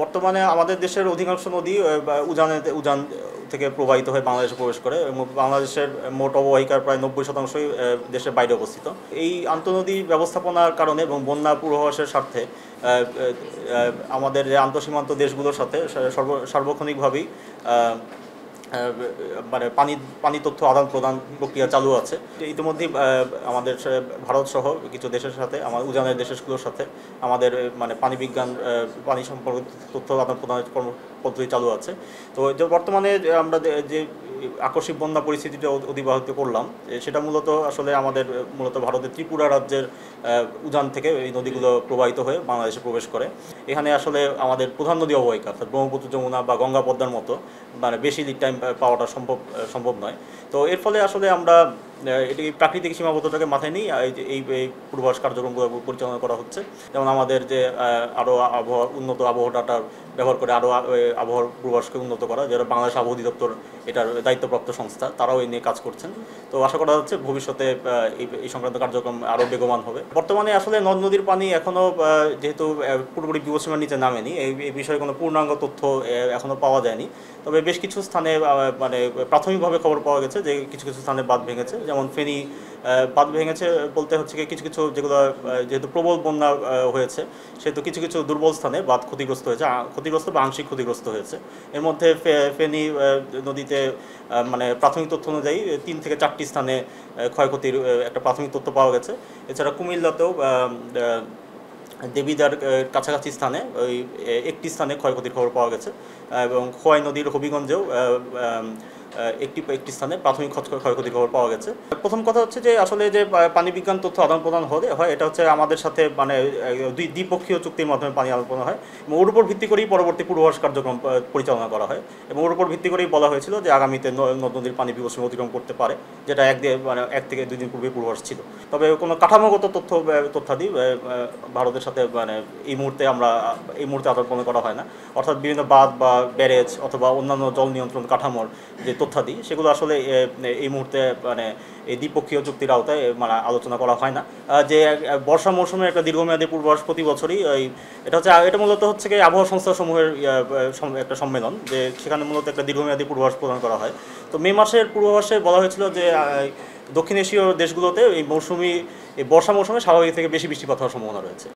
বর্তমানে আমাদের দেশের অধিকাংশ নদী উজান থেকে প্রবাহিত হয়ে বাংলাদেশে প্রবেশ করে এবং বাংলাদেশের মোট অববাহিকার প্রায় 90%ই দেশের বাইরে অবস্থিত। এই আন্তঃনদী ব্যবস্থাপনার কারণে এবং বন্যা পূর্বাভাসের স্বার্থে আমাদের যে আন্তঃসীমান্ত দেশগুলোর সাথে সার্বক্ষণিকভাবেই মানে পানি তথ্য আদান প্রদান প্রক্রিয়া চালু আছে। ইতিমধ্যেই আমাদের ভারত সহ কিছু দেশের সাথে আমার উজানের দেশগুলোর সাথে আমাদের মানে পানি সম্পর্কিত তথ্য আদান প্রদানের পদ্ধতি চালু আছে। তো বর্তমানে আমরা যে আকস্মিক বন্যা পরিস্থিতিটা অতিবাহিত করলাম, সেটা মূলত আসলে আমাদের ভারতের ত্রিপুরা রাজ্যের উজান থেকে এই নদীগুলো প্রবাহিত হয়ে বাংলাদেশে প্রবেশ করে। এখানে আসলে আমাদের প্রধান নদী অববাহিকা অর্থাৎ ব্রহ্মপুত্র, যমুনা বা গঙ্গা পদ্মার মতো মানে বেশি লিড টাইম পাওয়াটা সম্ভব নয়। তো এর ফলে আসলে আমরা এটি প্রাকৃতিক সীমাবদ্ধতাকে মাথায় নিয়ে এই পূর্বাভাস কার্যক্রমগুলো পরিচালনা করা হচ্ছে। যেমন আমাদের যে আরও উন্নত আবহাওয়া ডাটা ব্যবহার করে আরও আবহাওয়ার পূর্বাভাসকে উন্নত করা, যারা বাংলাদেশ আবহাওয়া অধিদপ্তর এটার দায়িত্বপ্রাপ্ত সংস্থা, তারাও এই নিয়ে কাজ করছেন। তো আশা করা যাচ্ছে ভবিষ্যতে এই সংক্রান্ত কার্যক্রম আরও বেগবান হবে। বর্তমানে আসলে নদ নদীর পানি এখনও যেহেতু পুরোপুরি বিপদসীমার নিচে নামেনি, এই বিষয়ে কোনো পূর্ণাঙ্গ তথ্য এখনও পাওয়া যায়নি। তবে বেশ কিছু স্থানে মানে প্রাথমিকভাবে খবর পাওয়া গেছে যে কিছু কিছু স্থানে বাঁধ ভেঙেছে। যেমন ফেনী বাঁধ ভেঙেছে বলতে হচ্ছে কি, কিছু কিছু যেগুলো যেহেতু প্রবল বন্যা হয়েছে সেহেতু কিছু কিছু দুর্বল স্থানে বাঁধ ক্ষতিগ্রস্ত হয়েছে, ক্ষতিগ্রস্ত বা আংশিক ক্ষতিগ্রস্ত হয়েছে। এর মধ্যে ফেনী নদীতে মানে প্রাথমিক তথ্য অনুযায়ী 3 থেকে 4টি স্থানে ক্ষয়ক্ষতির একটা প্রাথমিক তথ্য পাওয়া গেছে। এছাড়া কুমিল্লাতেও দেবিদার কাছাকাছি স্থানে ওই একটি স্থানে ক্ষয়ক্ষতির খবর পাওয়া গেছে এবং খোয়াই নদীর হবিগঞ্জেও একটি স্থানে প্রাথমিক ক্ষয়ক্ষতির খবর পাওয়া গেছে। প্রথম কথা হচ্ছে যে আসলে যে পানি বিজ্ঞান তথ্য আদান প্রদান হয় এটা হচ্ছে আমাদের সাথে মানে দ্বিপক্ষীয় চুক্তির মাধ্যমে পানি আদান প্রদান হয় এবং ওর উপর ভিত্তি করেই পরবর্তী পূর্বাভাস কার্যক্রম পরিচালনা করা হয় এবং ওর উপর ভিত্তি করেই বলা হয়েছিল যে আগামীতে নদ নদীর পানি বিপদসীমা অতিক্রম করতে পারে, যেটা 1 থেকে 2 দিন পূর্বে পূর্বাভাস ছিল। তবে কোনো কাঠামোগত তথ্যাদি ভারতের সাথে মানে এই মুহূর্তে আদান প্রদান করা হয় না। অর্থাৎ বিভিন্ন বাঁধ বা ব্যারেজ অথবা অন্যান্য জল নিয়ন্ত্রণ কাঠামোর যে তথ্যাদি, সেগুলো আসলে এই মুহূর্তে মানে এই দ্বিপক্ষীয় চুক্তির আওতায় মানে আলোচনা করা হয় না। যে বর্ষা মৌসুমের একটা দীর্ঘমেয়াদী পূর্বাভাস প্রতি বছরই এটা মূলত হচ্ছে কি আবহাওয়া সংস্থাসমূহের একটা সম্মেলন, যে সেখানে মূলত একটা দীর্ঘমেয়াদী পূর্বাভাস প্রদান করা হয়। তো মে মাসের পূর্বাভাসে বলা হয়েছিল যে দক্ষিণ এশীয় দেশগুলোতে এই বর্ষা মৌসুমে স্বাভাবিক থেকে বেশি বৃষ্টিপাত হওয়ার সম্ভাবনা রয়েছে।